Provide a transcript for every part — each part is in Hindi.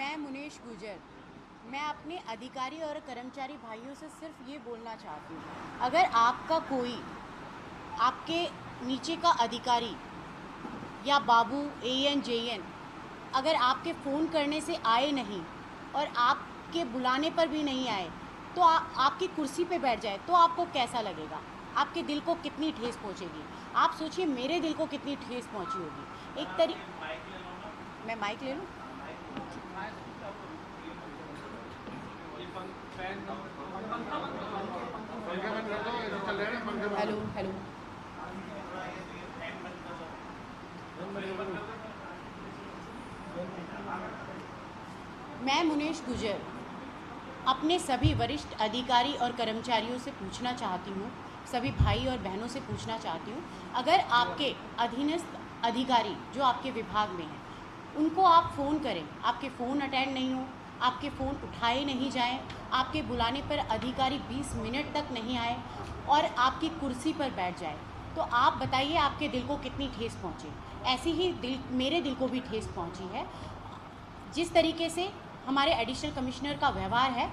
मैं मुनेश गुजर। मैं अपने अधिकारी और कर्मचारी भाइयों से सिर्फ ये बोलना चाहती हूँ, अगर आपका कोई आपके नीचे का अधिकारी या बाबू एएन जेएन अगर आपके फ़ोन करने से आए नहीं और आपके बुलाने पर भी नहीं आए तो आपकी कुर्सी पे बैठ जाए तो आपको कैसा लगेगा? आपके दिल को कितनी ठेस पहुँचेगी? आप सोचिए मेरे दिल को कितनी ठेस पहुँची होगी। मैं माइक ले लूँ? Hello hello. मैं मुनेश गुजर अपने सभी वरिष्ठ अधिकारी और कर्मचारियों से पूछना चाहती हूँ, सभी भाई और बहनों से पूछना चाहती हूँ, अगर आपके अधीनस्थ अधिकारी जो आपके विभाग में हैं उनको आप फ़ोन करें, आपके फ़ोन अटेंड नहीं हो, आपके फ़ोन उठाए नहीं जाएं, आपके बुलाने पर अधिकारी 20 मिनट तक नहीं आए और आपकी कुर्सी पर बैठ जाए, तो आप बताइए आपके दिल को कितनी ठेस पहुँची। ऐसी ही मेरे दिल को भी ठेस पहुँची है। जिस तरीके से हमारे एडिशनल कमिश्नर का व्यवहार है,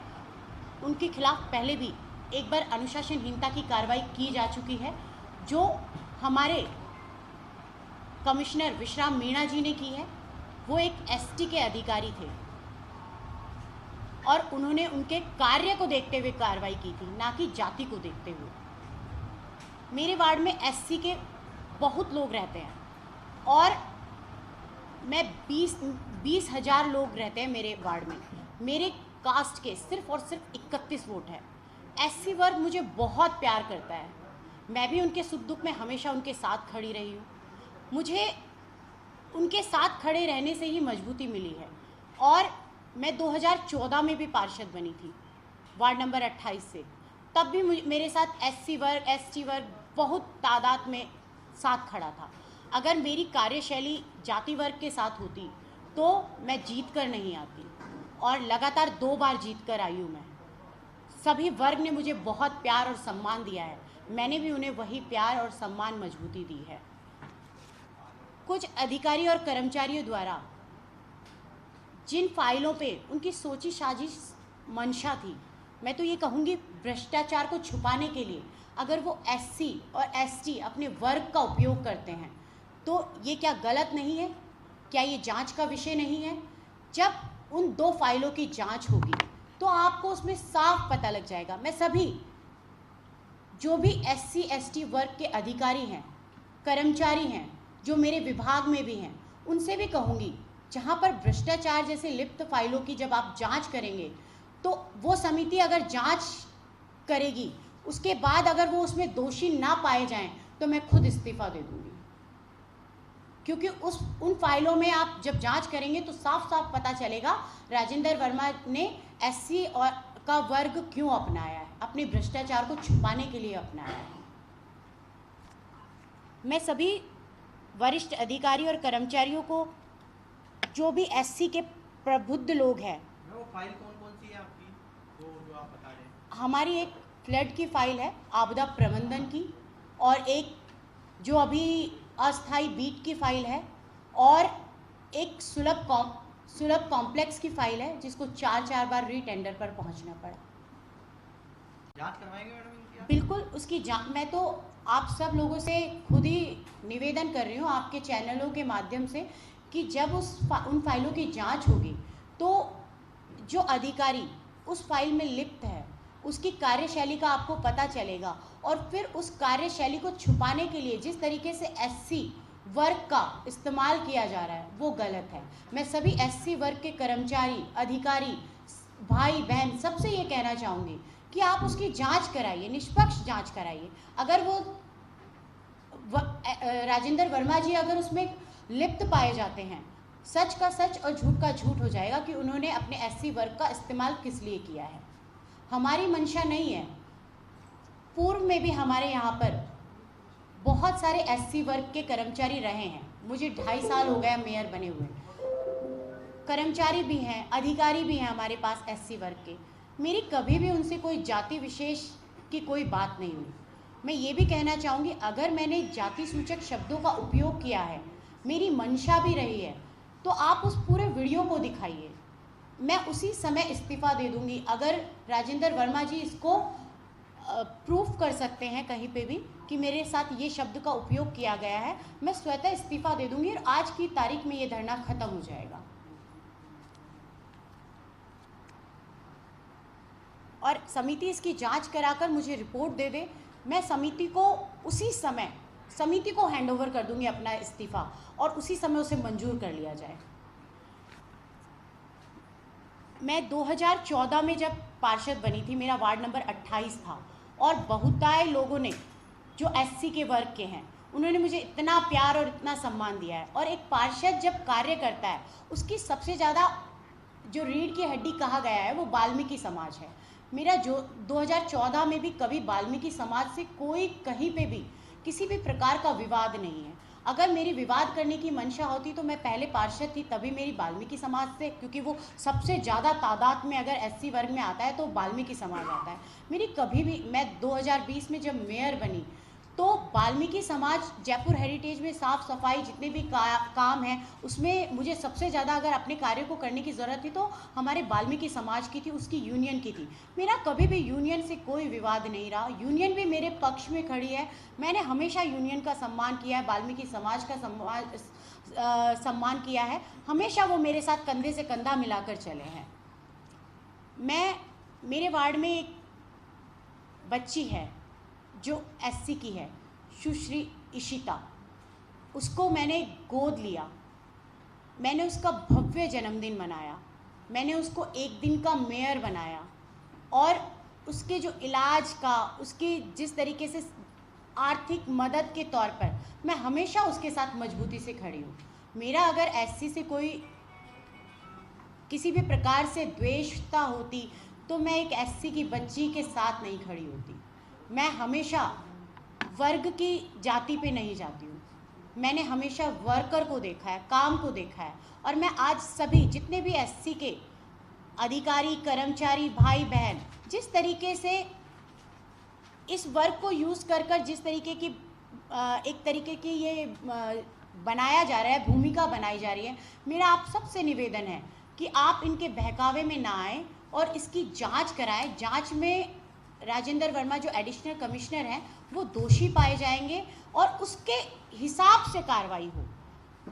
उनके खिलाफ पहले भी एक बार अनुशासनहीनता की कार्रवाई की जा चुकी है, जो हमारे कमिश्नर विश्राम मीणा जी ने की है। वो एक एसटी के अधिकारी थे और उन्होंने उनके कार्य को देखते हुए कार्रवाई की थी, ना कि जाति को देखते हुए। मेरे वार्ड में एससी के बहुत लोग रहते हैं और मैं 20,000 लोग रहते हैं मेरे वार्ड में। मेरे कास्ट के सिर्फ और सिर्फ 31 वोट है। एससी वर्ग मुझे बहुत प्यार करता है, मैं भी उनके सुख दुख में हमेशा उनके साथ खड़ी रही हूँ। मुझे उनके साथ खड़े रहने से ही मजबूती मिली है और मैं 2014 में भी पार्षद बनी थी वार्ड नंबर 28 से। तब भी मेरे साथ एससी वर्ग एसटी वर्ग बहुत तादाद में साथ खड़ा था। अगर मेरी कार्यशैली जाति वर्ग के साथ होती तो मैं जीत कर नहीं आती और लगातार 2 बार जीत कर आई हूँ। मैं सभी वर्ग ने मुझे बहुत प्यार और सम्मान दिया है, मैंने भी उन्हें वही प्यार और सम्मान मजबूती दी है। कुछ अधिकारी और कर्मचारियों द्वारा जिन फाइलों पे उनकी सोची साजिश मंशा थी, मैं तो ये कहूँगी भ्रष्टाचार को छुपाने के लिए अगर वो एससी और एसटी अपने वर्ग का उपयोग करते हैं तो ये क्या गलत नहीं है? क्या ये जांच का विषय नहीं है? जब उन 2 फाइलों की जांच होगी तो आपको उसमें साफ पता लग जाएगा। मैं सभी जो भी एससी एसटी वर्ग के अधिकारी हैं, कर्मचारी हैं, जो मेरे विभाग में भी हैं, उनसे भी कहूँगी, जहाँ पर भ्रष्टाचार जैसे लिप्त फाइलों की जब आप जांच करेंगे तो वो समिति अगर जांच करेगी, उसके बाद अगर वो उसमें दोषी ना पाए जाएं तो मैं खुद इस्तीफा दे दूँगी, क्योंकि उन फाइलों में आप जब जांच करेंगे तो साफ साफ पता चलेगा राजेंद्र वर्मा ने एससी और का वर्ग क्यों अपनाया है, अपने भ्रष्टाचार को छुपाने के लिए अपनाया है। मैं सभी वरिष्ठ अधिकारी और कर्मचारियों को, जो भी एससी के प्रबुद्ध लोग हैं, वो फाइल कौन सी है आपकी जो आप बता रहे हैं? हमारी एक फ्लड की फाइल है, आपदा प्रबंधन की, और एक जो अभी अस्थाई बीट की फाइल है, और एक सुलभ कॉम्प्लेक्स की फाइल है जिसको 4 बार रीटेंडर पर पहुंचना पड़ा। जांच करवाएंगे मैडम इनकी? बिल्कुल उसकी मैं तो आप सब लोगों से खुद ही निवेदन कर रही हूँ आपके चैनलों के माध्यम से कि जब उन फाइलों की जांच होगी तो जो अधिकारी उस फाइल में लिप्त है उसकी कार्यशैली का आपको पता चलेगा, और फिर उस कार्यशैली को छुपाने के लिए जिस तरीके से एससी वर्ग का इस्तेमाल किया जा रहा है वो गलत है। मैं सभी एससी वर्ग के कर्मचारी, अधिकारी, भाई बहन सबसे ये कहना चाहूँगी कि आप उसकी जांच कराइए, निष्पक्ष जांच कराइए। अगर वो राजेंद्र वर्मा जी अगर उसमें लिप्त पाए जाते हैं, सच का सच और झूठ का झूठ हो जाएगा कि उन्होंने अपने एससी वर्ग का इस्तेमाल किस लिए किया है। हमारी मंशा नहीं है। पूर्व में भी हमारे यहाँ पर बहुत सारे एससी वर्ग के कर्मचारी रहे हैं, मुझे 2.5 साल हो गया मेयर बने हुए। कर्मचारी भी हैं, अधिकारी भी हैं हमारे पास एससी वर्ग के। मेरी कभी भी उनसे कोई जाति विशेष की कोई बात नहीं हुई। मैं ये भी कहना चाहूँगी, अगर मैंने जाति सूचक शब्दों का उपयोग किया है, मेरी मंशा भी रही है, तो आप उस पूरे वीडियो को दिखाइए। मैं उसी समय इस्तीफ़ा दे दूंगी। अगर राजेंद्र वर्मा जी इसको प्रूफ कर सकते हैं कहीं पे भी कि मेरे साथ ये शब्द का उपयोग किया गया है, मैं स्वतः इस्तीफ़ा दे दूंगी और आज की तारीख में ये धरना खत्म हो जाएगा। और समिति इसकी जांच कराकर मुझे रिपोर्ट दे दे, मैं समिति को उसी समय समिति को हैंडओवर कर दूंगी अपना इस्तीफ़ा और उसी समय उसे मंजूर कर लिया जाए। मैं 2014 में जब पार्षद बनी थी, मेरा वार्ड नंबर 28 था और बहुताय लोगों ने जो एससी के वर्ग के हैं उन्होंने मुझे इतना प्यार और इतना सम्मान दिया है। और एक पार्षद जब कार्य करता है उसकी सबसे ज़्यादा जो रीढ़ की हड्डी कहा गया है वो वाल्मीकि समाज है। मेरा जो 2014 में भी कभी वाल्मीकि समाज से कोई कहीं पे भी किसी भी प्रकार का विवाद नहीं है। अगर मेरी विवाद करने की मंशा होती तो मैं पहले पार्षद थी तभी मेरी वाल्मीकि समाज से, क्योंकि वो सबसे ज़्यादा तादाद में अगर एससी वर्ग में आता है तो वाल्मीकि समाज आता है। मेरी कभी भी, मैं 2020 में जब मेयर बनी तो वाल्मीकि समाज जयपुर हेरिटेज में साफ़ सफाई जितने भी काम हैं उसमें मुझे सबसे ज़्यादा अगर अपने कार्य को करने की ज़रूरत थी तो हमारे वाल्मीकि समाज की थी, उसकी यूनियन की थी। मेरा कभी भी यूनियन से कोई विवाद नहीं रहा, यूनियन भी मेरे पक्ष में खड़ी है। मैंने हमेशा यूनियन का सम्मान किया है, वाल्मीकि समाज का सम्मान किया है, हमेशा वो मेरे साथ कंधे से कंधा मिलाकर चले हैं। मेरे वार्ड में एक बच्ची है जो एससी की है, सुश्री इशिता, उसको मैंने गोद लिया, मैंने उसका भव्य जन्मदिन मनाया, मैंने उसको एक दिन का मेयर बनाया और उसके जो इलाज का, उसकी जिस तरीके से आर्थिक मदद के तौर पर मैं हमेशा उसके साथ मजबूती से खड़ी हूँ। मेरा अगर एससी से कोई किसी भी प्रकार से द्वेषता होती तो मैं एक एससी की बच्ची के साथ नहीं खड़ी होती। मैं हमेशा वर्ग की जाति पे नहीं जाती हूँ, मैंने हमेशा वर्कर को देखा है, काम को देखा है। और मैं आज सभी जितने भी एससी के अधिकारी, कर्मचारी, भाई बहन जिस तरीके से इस वर्ग को यूज़ कर जिस तरीके की एक तरीके की ये बनाया जा रहा है, भूमिका बनाई जा रही है, मेरा आप सबसे निवेदन है कि आप इनके बहकावे में ना आए और इसकी जांच कराएं। जांच में राजेंद्र वर्मा जो एडिशनल कमिश्नर हैं वो दोषी पाए जाएंगे और उसके हिसाब से कार्रवाई हो।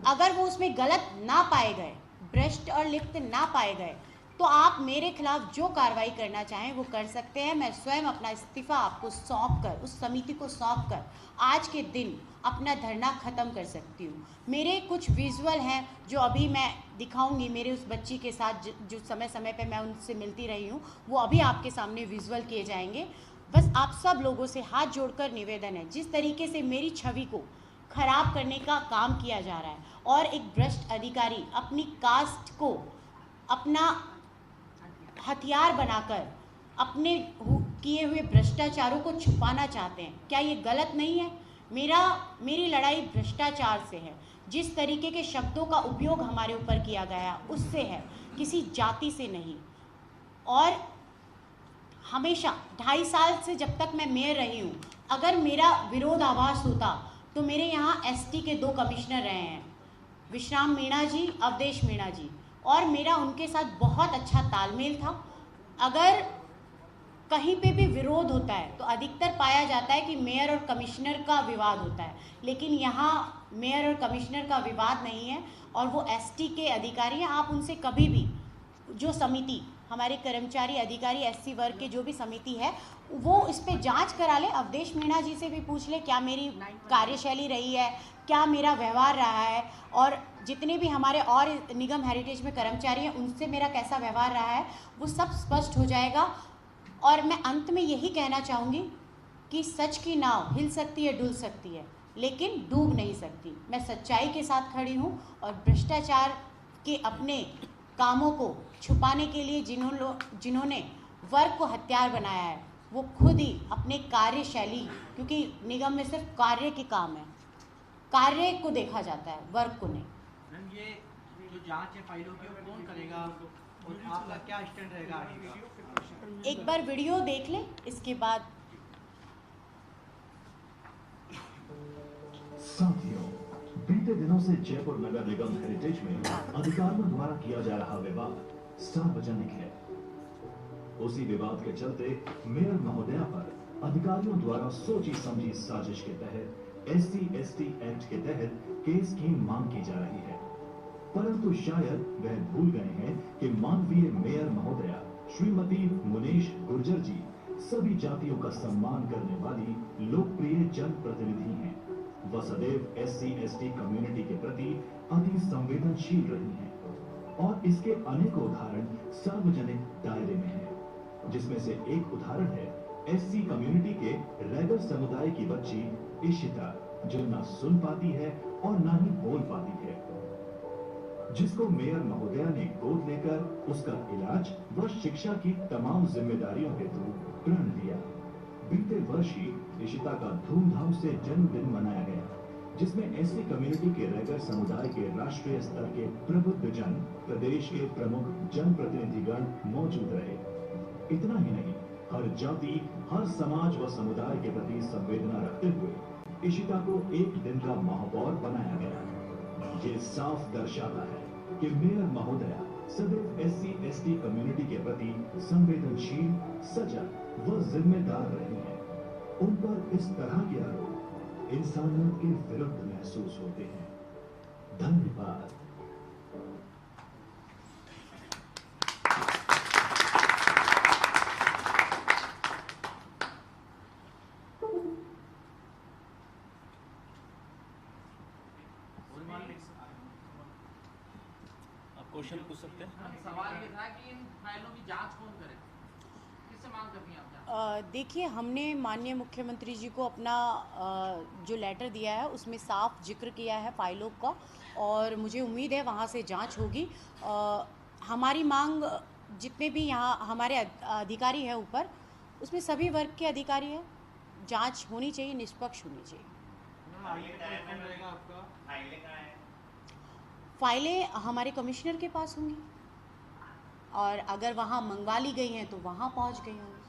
अगर वो उसमें गलत ना पाए गए, भ्रष्ट और लिप्त ना पाए गए तो आप मेरे खिलाफ जो कार्रवाई करना चाहें वो कर सकते हैं। मैं स्वयं अपना इस्तीफ़ा आपको सौंप कर, उस समिति को सौंप कर आज के दिन अपना धरना ख़त्म कर सकती हूँ। मेरे कुछ विजुअल हैं जो अभी मैं दिखाऊंगी, मेरे उस बच्ची के साथ जो समय समय पे मैं उनसे मिलती रही हूँ, वो अभी आपके सामने विजुअल किए जाएंगे। बस आप सब लोगों से हाथ जोड़कर निवेदन है, जिस तरीके से मेरी छवि को खराब करने का काम किया जा रहा है और एक भ्रष्ट अधिकारी अपनी कास्ट को अपना हथियार बनाकर अपने किए हुए भ्रष्टाचारों को छुपाना चाहते हैं, क्या ये गलत नहीं है? मेरी लड़ाई भ्रष्टाचार से है। जिस तरीके के शब्दों का उपयोग हमारे ऊपर किया गया उससे है, किसी जाति से नहीं। और हमेशा 2.5 साल से जब तक मैं मेयर रही हूँ, अगर मेरा विरोधाभास होता तो मेरे यहाँ एसटी के 2 कमिश्नर रहे हैं, विश्राम मीणा जी, अवधेश मीणा जी, और मेरा उनके साथ बहुत अच्छा तालमेल था। अगर कहीं पे भी विरोध होता है तो अधिकतर पाया जाता है कि मेयर और कमिश्नर का विवाद होता है, लेकिन यहाँ मेयर और कमिश्नर का विवाद नहीं है और वो एसटी के अधिकारी हैं। आप उनसे कभी भी, जो समिति हमारे कर्मचारी अधिकारी एससी वर्ग के जो भी समिति है, वो इस पे जांच करा ले। अवधेश मीणा जी से भी पूछ ले क्या मेरी कार्यशैली रही है, क्या मेरा व्यवहार रहा है, और जितने भी हमारे और निगम हेरिटेज में कर्मचारी हैं उनसे मेरा कैसा व्यवहार रहा है, वो सब स्पष्ट हो जाएगा। और मैं अंत में यही कहना चाहूँगी कि सच की नाव हिल सकती है, डुल सकती है, लेकिन डूब नहीं सकती। मैं सच्चाई के साथ खड़ी हूँ और भ्रष्टाचार के अपने कामों को छुपाने के लिए जिन्होंने वर्ग को हथियार बनाया है वो खुद ही अपने कार्यशैली, क्योंकि निगम में सिर्फ कार्य के काम है, कार्य को देखा जाता है, वर्ग को नहीं। मैम, ये जो जांच है फाइलों की वो कौन करेगा और आपका क्या स्टैंड रहेगा आगे का? एक बार वीडियो देख ले, इसके बाद। साथियों, बीते दिनों से जयपुर नगर निगम हेरिटेज में अधिकारियों द्वारा किया जा रहा विवाद सार्वजनिक है। उसी विवाद के चलते मेयर महोदया पर अधिकारियों द्वारा सोची समझी साजिश के तहत SC/ST एक्ट के तहत केस की मांग की जा रही है। परंतु शायद वह भूल गए हैं कि मानवीय मेयर महोदया श्रीमती मुनेश गुर्जर जी सभी जातियों का सम्मान करने वाली लोकप्रिय जनप्रतिनिधि हैं। वह सदैव SC/ST कम्युनिटी के प्रति अति संवेदनशील रही हैं और इसके अनेक उदाहरण सार्वजनिक दायरे में हैं, जिसमें से एक उदाहरण है SC कम्युनिटी के रैगर समुदाय की बच्ची इशिता, जो न सुन पाती है और न ही बोल पाती है, जिसको मेयर महोदया ने गोद लेकर उसका इलाज व शिक्षा की तमाम जिम्मेदारियों हेतु प्रण लिया। बीते वर्ष ही इशिता का धूमधाम से जन्मदिन मनाया गया, जिसमें SC कम्युनिटी के रैगर समुदाय के राष्ट्रीय स्तर के प्रबुद्ध जन, प्रदेश के प्रमुख जनप्रतिनिधिगण मौजूद रहे। इतना ही नहीं, हर जाति, हर समाज व समुदाय के प्रति संवेदना रखते हुए इशिता को एक दिन का महापौर बनाया गया। ये साफ दर्शाता है कि मेयर महोदया सदैव SC/ST कम्युनिटी के प्रति संवेदनशील, सजग व जिम्मेदार रही हैं। उन पर इस तरह के आरोप इंसानियत के विरुद्ध महसूस होते हैं। धन्यवाद। क्वेश्चन पूछ सकते हैं। सवाल ये था कि इन फाइलों की जांच कौन करे, किससे मांग करनी है आप जांच? देखिए, हमने माननीय मुख्यमंत्री जी को अपना जो लेटर दिया है उसमें साफ जिक्र किया है फाइलों का, और मुझे उम्मीद है वहाँ से जांच होगी। हमारी मांग, जितने भी यहाँ हमारे अधिकारी हैं ऊपर, उसमें सभी वर्ग के अधिकारी हैं, जांच होनी चाहिए, निष्पक्ष होनी चाहिए। फाइलें हमारे कमिश्नर के पास होंगी, और अगर वहाँ मंगवा ली गई हैं तो वहाँ पहुँच गई होंगी।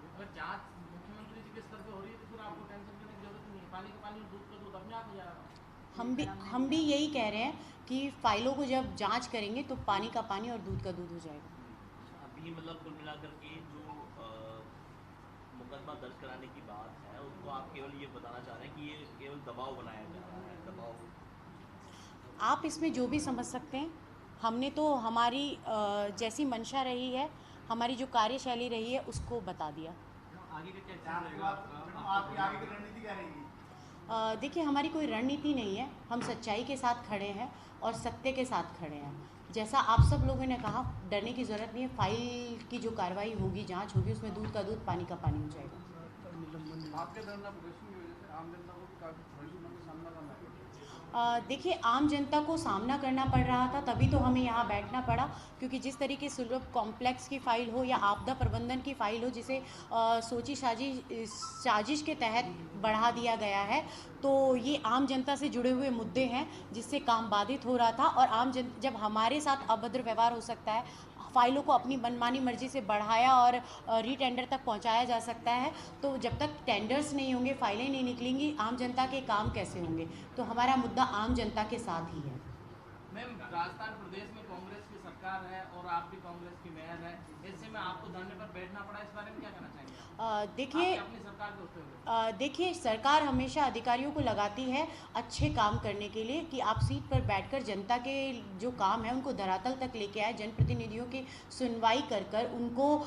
अगर जांच मुख्यमंत्री जी के स्तर पे हो रही है तो फिर आपको टेंशन करने की जरूरत नहीं है। पानी का पानी और दूध का दूध अपने आप हो जाएगा। हम भी यही कह रहे हैं कि फाइलों को जब जांच करेंगे तो पानी का पानी और दूध का दूध हो जाएगा। अभी मतलब कुल मिलाकर के जो मुकदमा दर्ज कराने की बात है, उसको आप केवल ये बताना चाह रहे हैं कि ये केवल दबाव बनाया जा रहा है, दबाव। आप इसमें जो भी समझ सकते हैं। हमने तो हमारी जैसी मंशा रही है, हमारी जो कार्यशैली रही है, उसको बता दिया। आगे का क्या रहेगा आपकी आगे की रणनीति क्या रहेगी? देखिए, हमारी कोई रणनीति नहीं है। हम सच्चाई के साथ खड़े हैं और सत्य के साथ खड़े हैं। जैसा आप सब लोगों ने कहा, डरने की ज़रूरत नहीं है। फाइल की जो कार्रवाई होगी, जांच होगी, उसमें दूध का दूध, पानी का पानी हो जाएगा। आपके धरना प्रदर्शन की वजह से आम जनता को भी काफी परेशानियों का सामना करना पड़ा। देखिए, आम जनता को सामना करना पड़ रहा था, तभी तो हमें यहाँ बैठना पड़ा, क्योंकि जिस तरीके से सुलभ कॉम्प्लेक्स की फ़ाइल हो या आपदा प्रबंधन की फ़ाइल हो, जिसे सोची साजिश के तहत बढ़ा दिया गया है, तो ये आम जनता से जुड़े हुए मुद्दे हैं, जिससे काम बाधित हो रहा था। और जब हमारे साथ अभद्र व्यवहार हो सकता है, फाइलों को अपनी मनमानी मर्जी से बढ़ाया और रीटेंडर तक पहुंचाया जा सकता है, तो जब तक टेंडर्स नहीं होंगे, फाइलें नहीं निकलेंगी, आम जनता के काम कैसे होंगे? तो हमारा मुद्दा आम जनता के साथ ही है। मैम, राजस्थान प्रदेश में कांग्रेस की सरकार है और आप भी कांग्रेस की मेयर है, ऐसे में आपको धरने पर बैठना पड़ा, इस बारे में क्या कहना चाहेंगे? देखिए, अपनी सरकार के उससे हुए। देखिए, सरकार हमेशा अधिकारियों को लगाती है अच्छे काम करने के लिए, कि आप सीट पर बैठकर जनता के जो काम है उनको धरातल तक लेके आए, जनप्रतिनिधियों की सुनवाई कर उनको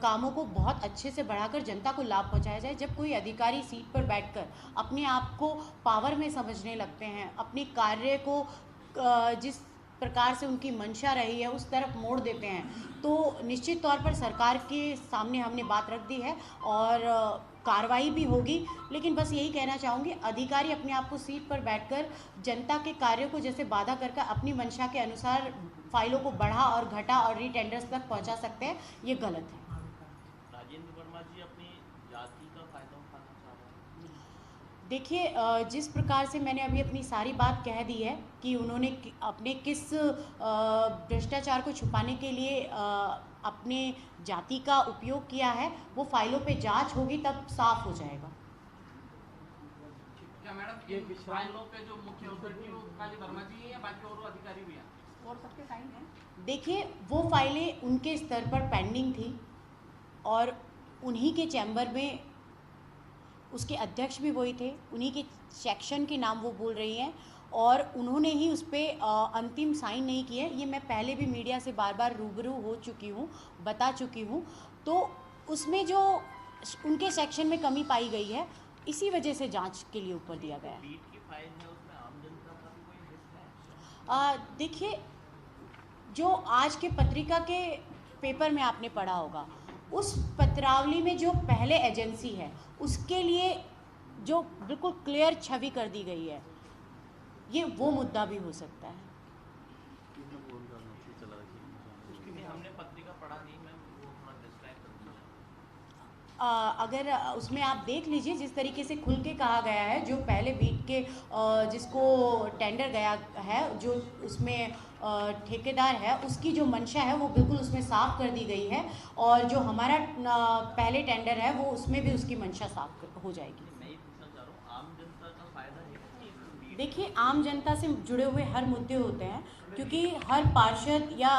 कामों को बहुत अच्छे से बढ़ाकर जनता को लाभ पहुंचाया जाए। जब कोई अधिकारी सीट पर बैठकर अपने आप को पावर में समझने लगते हैं, अपने कार्य को जिस प्रकार से उनकी मंशा रही है उस तरफ मोड़ देते हैं, तो निश्चित तौर पर सरकार के सामने हमने बात रख दी है और कार्रवाई भी होगी। लेकिन बस यही कहना चाहूँगी, अधिकारी अपने आप को सीट पर बैठकर जनता के कार्यों को जैसे बाधा करके अपनी मंशा के अनुसार फाइलों को बढ़ा और घटा और रीटेंडर्स तक पहुँचा सकते हैं, ये गलत है। राजेंद्र वर्मा जी अपनी जाति का फायदा उठाना चाह रहे हैं। देखिए, जिस प्रकार से मैंने अभी अपनी सारी बात कह दी है कि उन्होंने अपने किस भ्रष्टाचार को छुपाने के लिए अपने जाति का उपयोग किया है, वो फाइलों पे जांच होगी, तब साफ हो जाएगा। क्या क्या मैडम ये फाइलों पे जो मुख्य अथॉरिटी वो काली वर्मा जी हैं या बाकी और अधिकारी भी हैं और सबके साइन हैं? देखिए, वो फाइलें उनके स्तर पर पेंडिंग थी और उन्हीं के चैम्बर में उसके अध्यक्ष भी वही थे, उन्हीं के सेक्शन के नाम वो बोल रही हैं और उन्होंने ही उस पर अंतिम साइन नहीं किए। ये मैं पहले भी मीडिया से बार बार रूबरू हो चुकी हूँ, बता चुकी हूँ। तो उसमें जो उनके सेक्शन में कमी पाई गई है, इसी वजह से जांच के लिए ऊपर दिया गया है। बीट की फाइल है, उसमें आम जनता का भी कोई हिस्सा है? देखिए, जो आज के पत्रिका के पेपर में आपने पढ़ा होगा, उस पत्रावली में जो पहले एजेंसी है उसके लिए जो बिल्कुल क्लियर छवि कर दी गई है, ये वो मुद्दा भी हो सकता है। उसकी भी हमने पत्रिका पढ़ा नहीं, मैं वो थोड़ा डिस्क्राइब कर दूँगा। अगर उसमें आप देख लीजिए, जिस तरीके से खुल के कहा गया है, जो पहले बीट के जिसको टेंडर गया है, जो उसमें ठेकेदार है, उसकी जो मंशा है वो बिल्कुल उसमें साफ कर दी गई है और जो हमारा पहले टेंडर है वो उसमें भी उसकी मंशा साफ हो जाएगी। मैं ये पूछना चाह रहा हूँ, आम जनता का फायदा है कि बीट देखिए, आम जनता से जुड़े हुए हर मुद्दे होते हैं, क्योंकि हर पार्षद या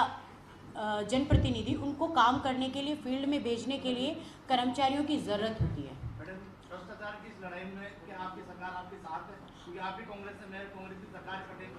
जनप्रतिनिधि उनको काम करने के लिए, फील्ड में भेजने के लिए कर्मचारियों की ज़रूरत होती है। मैडम, भ्रष्टाचार की इस लड़ाई में क्या आपकी सरकार आपके साथ है? क्योंकि आप भी कांग्रेस से, मैं कांग्रेस की सरकार पटेल।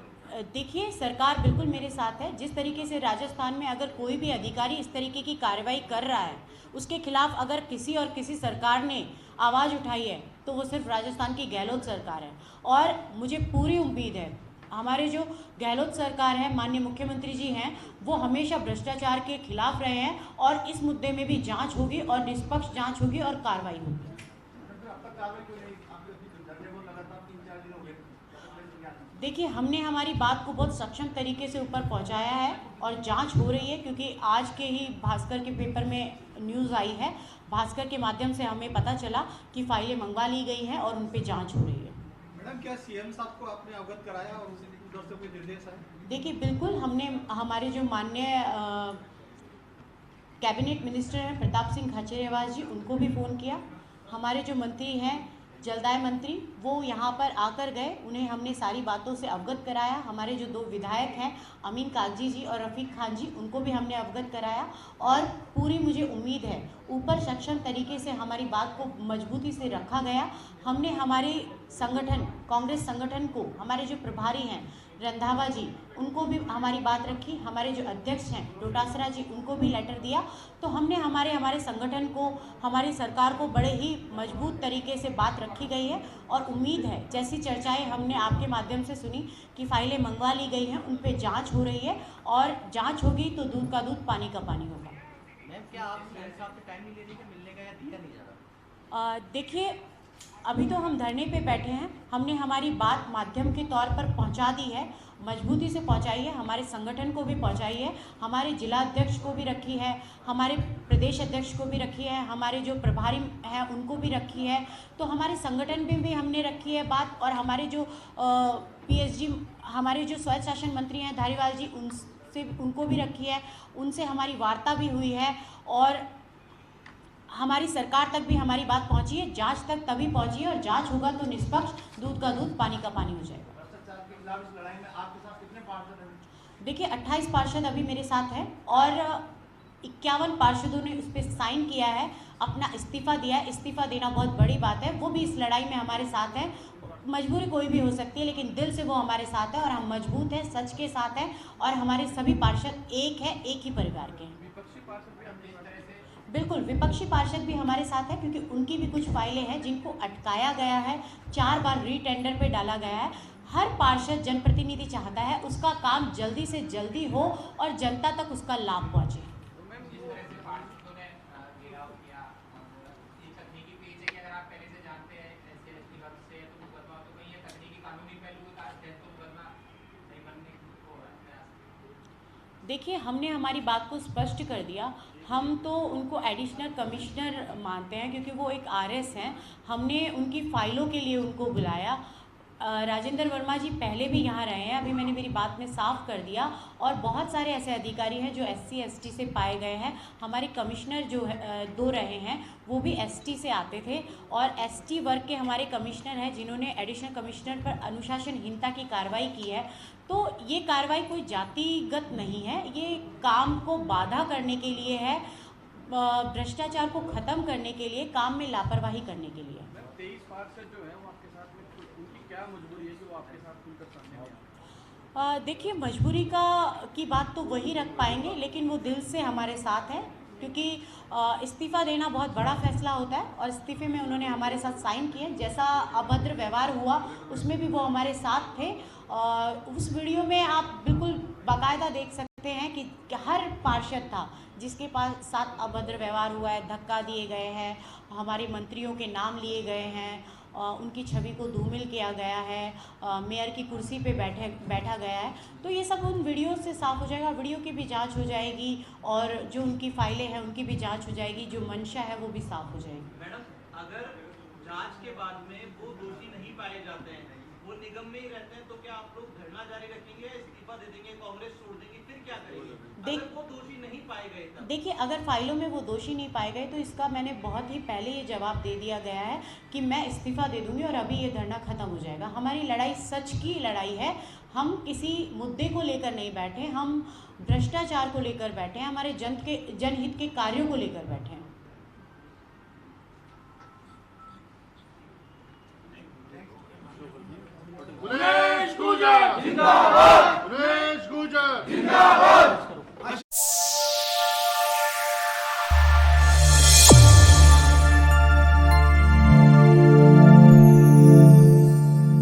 देखिए, सरकार बिल्कुल मेरे साथ है। जिस तरीके से राजस्थान में अगर कोई भी अधिकारी इस तरीके की कार्रवाई कर रहा है, उसके खिलाफ अगर किसी और किसी सरकार ने आवाज़ उठाई है, तो वो सिर्फ राजस्थान की गहलोत सरकार है। और मुझे पूरी उम्मीद है, हमारे जो गहलोत सरकार है, माननीय मुख्यमंत्री जी हैं, वो हमेशा भ्रष्टाचार के खिलाफ रहे हैं और इस मुद्दे में भी जांच होगी और निष्पक्ष जांच होगी और कार्रवाई होगी। अब तक कार्रवाई क्यों नहीं? आपके धरने को लगातार 3-4 दिन हो गए। देखिए, हमने हमारी बात को बहुत सक्षम तरीके से ऊपर पहुंचाया है और जांच हो रही है, क्योंकि आज के ही भास्कर के पेपर में न्यूज़ आई है। भास्कर के माध्यम से हमें पता चला कि फाइलें मंगवा ली गई हैं और उन पे जांच हो रही है। मैडम, क्या सीएम साहब को आपने अवगत कराया और उधर से कोई निर्देश है? देखिए, बिल्कुल, हमने हमारे जो माननीय कैबिनेट मिनिस्टर हैं प्रताप सिंह खाचरियावास जी, उनको भी फ़ोन किया। हमारे जो मंत्री हैं, जलदाय मंत्री, वो यहाँ पर आकर गए, उन्हें हमने सारी बातों से अवगत कराया। हमारे जो 2 विधायक हैं, अमीन कागजी जी और रफ़ीक खान जी, उनको भी हमने अवगत कराया और पूरी मुझे उम्मीद है ऊपर सक्षम तरीके से हमारी बात को मजबूती से रखा गया। हमने हमारे संगठन, कांग्रेस संगठन को, हमारे जो प्रभारी हैं रंधावा जी, उनको भी हमारी बात रखी। हमारे जो अध्यक्ष हैं डोटासरा जी, उनको भी लेटर दिया। तो हमने हमारे संगठन को, हमारी सरकार को बड़े ही मजबूत तरीके से बात रखी गई है और उम्मीद है, जैसी चर्चाएं हमने आपके माध्यम से सुनी कि फाइलें मंगवा ली गई हैं, उन पे जांच हो रही है और जांच होगी तो दूध का दूध, पानी का पानी होगा। मैम, क्या आप सीएम साहब से टाइम नहीं ले रही कि मिलने का, या दिया नहीं जा रहा? देखिए, अभी तो हम धरने पे बैठे हैं। हमने हमारी बात माध्यम के तौर पर पहुंचा दी है, मजबूती से पहुंचाई है, हमारे संगठन को भी पहुंचाई है, हमारे जिला अध्यक्ष को भी रखी है, हमारे प्रदेश अध्यक्ष को भी रखी है, हमारे जो प्रभारी हैं उनको भी रखी है। तो हमारे संगठन में भी हमने रखी है बात और हमारे जो पीएसजी, हमारे जो स्वयं शासन मंत्री हैं धारीवाल जी, उनसे उनको भी रखी है। उनसे हमारी वार्ता भी हुई है और हमारी सरकार तक भी हमारी बात पहुंची है, जांच तक तभी पहुंची है और जांच होगा तो निष्पक्ष, दूध का दूध, पानी का पानी हो जाएगा। भ्रष्टाचार के खिलाफ इस लड़ाई में आपके साथ कितने पार्षद हैं? देखिए, 28 पार्षद अभी मेरे साथ हैं और 51 पार्षदों ने उस पर साइन किया है, अपना इस्तीफ़ा दिया है। इस्तीफ़ा देना बहुत बड़ी बात है। वो भी इस लड़ाई में हमारे साथ हैं। मजबूरी कोई भी हो सकती है, लेकिन दिल से वो हमारे साथ है और हम मजबूत हैं, सच के साथ हैं और हमारे सभी पार्षद एक है, एक ही परिवार के हैं। विपक्षी पार्षद भी हमने इस तरह से बिल्कुल, विपक्षी पार्षद भी हमारे साथ हैं, क्योंकि उनकी भी कुछ फाइलें हैं जिनको अटकाया गया है, 4 बार रीटेंडर पे डाला गया है। हर पार्षद, जनप्रतिनिधि चाहता है उसका काम जल्दी से जल्दी हो और जनता तक उसका लाभ पहुँचे। तो मैम, जिस तरह से पार्षदों ने घेराव किया, ये तकनीकी पेज है कि अगर आप पहले से जानते हैं SC/ST वर्ग से तो मुकदमा, तो कहीं ये तकनीकी कानूनी पहलू के कारण तो मुकदमा नहीं बनने को हो रहा है। देखिए, हमने हमारी बात को स्पष्ट कर दिया। हम तो उनको एडिशनल कमिश्नर मानते हैं, क्योंकि वो एक RS हैं। हमने उनकी फ़ाइलों के लिए उनको बुलाया। राजेंद्र वर्मा जी पहले भी यहाँ रहे हैं, अभी मैंने मेरी बात में साफ कर दिया। और बहुत सारे ऐसे अधिकारी हैं जो SC ST से पाए गए हैं। हमारे कमिश्नर जो दो रहे हैं वो भी ST से आते थे, और ST वर्ग के हमारे कमिश्नर हैं जिन्होंने एडिशनल कमिश्नर पर अनुशासनहीनता की कार्रवाई की है। तो ये कार्रवाई कोई जातिगत नहीं है, ये काम को बाधा करने के लिए है, भ्रष्टाचार को ख़त्म करने के लिए, काम में लापरवाही करने के लिए। 23 पार्षद जो है वो आपके साथ में, उनकी क्या मजबूरी है कि वो आपके साथ खुलकर सामने आए? देखिए, मजबूरी की बात तो वही रख पाएंगे, लेकिन वो दिल से हमारे साथ है, क्योंकि इस्तीफ़ा देना बहुत बड़ा फैसला होता है और इस्तीफ़े में उन्होंने हमारे साथ साइन किए। जैसा अभद्र व्यवहार हुआ उसमें भी वो हमारे साथ थे। उस वीडियो में आप बिल्कुल बाकायदा देख सकते हैं कि हर पार्षद था जिसके पास साथ अभद्र व्यवहार हुआ है, धक्का दिए गए हैं, हमारे मंत्रियों के नाम लिए गए हैं, उनकी छवि को धूमिल किया गया है, मेयर की कुर्सी पे बैठा गया है। तो ये सब उन वीडियो से साफ हो जाएगा, वीडियो की भी जांच हो जाएगी और जो उनकी फाइलें हैं उनकी भी जांच हो जाएगी, जो मंशा है वो भी साफ हो जाएगी। मैडम, अगर जांच के बाद में वो दोषी नहीं पाए जाते हैं, वो निगम में ही रहते हैं, तो क्या आप लोग धरना जारी रखेंगे, इस्तीफा दे देंगे, कांग्रेस छोड़ देंगे, फिर क्या करेंगे? अगर वो दोषी नहीं पाए गए तब? देखिए, अगर फाइलों में वो दोषी नहीं पाए गए तो इसका मैंने बहुत ही पहले ये जवाब दे दिया गया है कि मैं इस्तीफ़ा दे दूंगी और अभी ये धरना ख़त्म हो जाएगा। हमारी लड़ाई सच की लड़ाई है, हम किसी मुद्दे को लेकर नहीं बैठे, हम भ्रष्टाचार को लेकर बैठे हैं, हमारे जनहित के कार्यों को लेकर बैठे हैं। गणेश गुर्जर जिंदाबाद, गणेश गुर्जर जिंदाबाद।